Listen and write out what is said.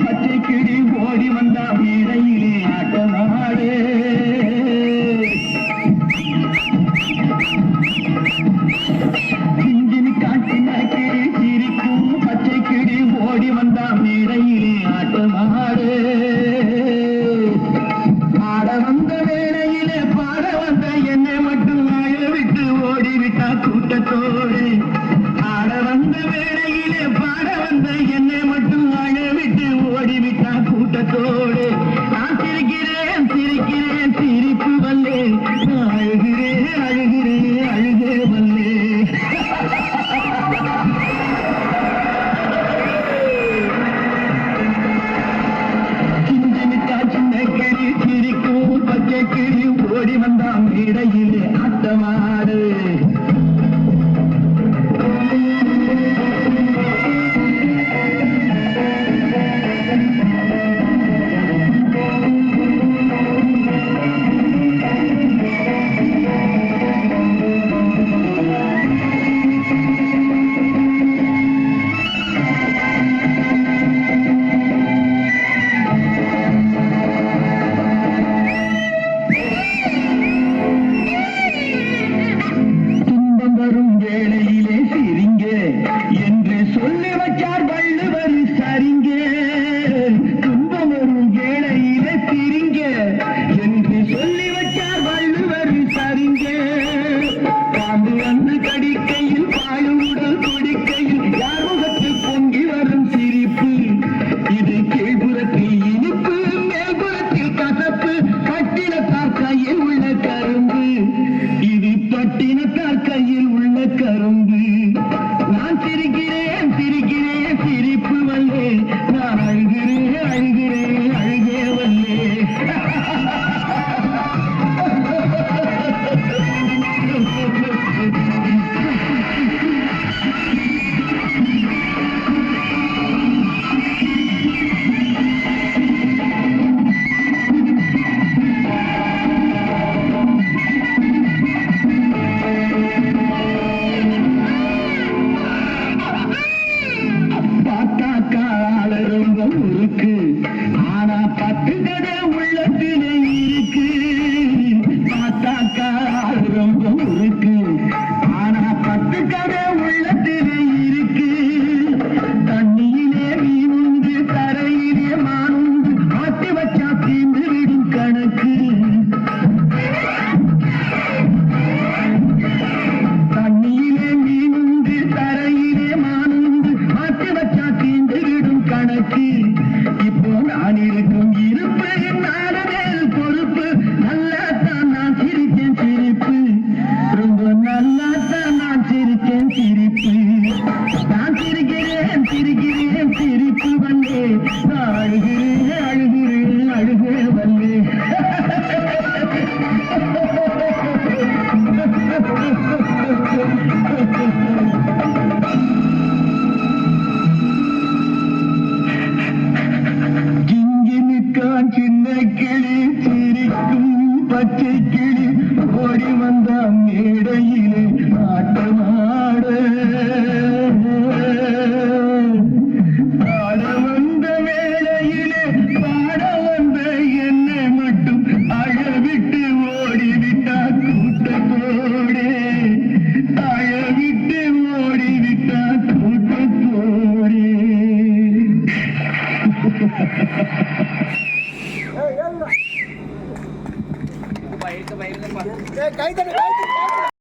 பச்சை கிளி ஓடி வந்தா மேடையிலே ஆட்டமாடு. சிங்கினி காட்டின கிளி சிரிக்கும் பச்சை கிளி ஓடி வந்தா மேடையிலே ஆட்டமாடு. ஆட வந்த வேளையிலே பாட வந்த என்னை மட்டும் வாழ விட்டு ஓடிவிட்டா கூட்டத்தோடு. ஆட வந்த வேளையிலே பாட வந்த என்னை மட்டும் வாழ விட்டு ஓடிவிட்டா கூட்டத்தோடு. நான் சிரிக்கிறேன் சிரிக்கிறேன் சிரிப்பு வல்லே, அழுகிறேன் அழுகிறேன் அழுகே வல்லே. சின்ன கிளி சிரிக்கும் பச்சை கிளி ஓடி வந்தா மேடையிலே ஆட்டமாடு. துன்பம் வரும் வேளையிலே சிரிங்க என்று சொல்லி வச்சார் வள்ளுவர் சரிங்க. துன்பம் வரும் வேளையிலே சிரிங்க என்று சொல்லி வச்சார் வள்ளுவர் சரிங்க. பாம்பு வந்து கடிக்கையில் பாயுடன் குடிக்கையில் யார் முகத்தில் பொங்கி வரும் சிரிப்பு. இது கீழ்புறத்தில் இனிப்பு மேல்புறத்தில் கசப்பு. கட்டினத்தார் கையில் உள்ள கரும்பு, இது பட்டினத்தார் கையில் உள்ள கரும்பு. நான் சிரிக்கிறேன் சிரிக்கிறேன் சிரிப்பு வல்லே, நான் அழுகிறேன் அழுகிறேன் அழுகே வல்லே. பார்த்தாக்கா ஆள ரொம்ப முறுக்கு, ஆனா பத்து கதை உள்ளத்திலே இருக்கு. பார்த்தாக்கா ஆள ரொம்ப முறுக்கு, ஆனா பத்து கதை உள்ளத்திலே இருக்கு. தண்ணியிலே மீனுண்டு தரையிலே மானுண்டு, மாட்டி வச்சா தீர்ந்து விடும் கணக்கு. தண்ணியிலே மீனுண்டு தரையிலே மானுண்டு, மாட்டி வச்சா தீர்ந்து விடும் கணக்கு. இப்போ நான் இருக்கும் இருப்பு நாடு மேல் பொறுப்பு. நல்லாத்தான் நான் சிரிச்சேன் சிரிப்பு, ரொம்ப நல்லாத்தான் நான் சிரிச்சேன் சிரிப்பு. நான் சிரிக்கிறேன் சிரிக்கிறேன் சிரிப்பு வந்தே, நான் அழுகிறேன் அழுகிறேன் அழுகே வந்தே. கிங்கினுக்கான் சின்ன கிளி சிரிக்கும் பச்சை கிளி ஓடி வந்த மேடையிலே ஆட்டமாட. ஆட வந்த வேளையிலே பாட வந்த என்னை மட்டும் அழவிட்டு ஓடிவிட்டா கூட்டத்தோடே. அழவிட்டு ஓடிவிட்டா கூட்டத்தோடே. கை தட்டு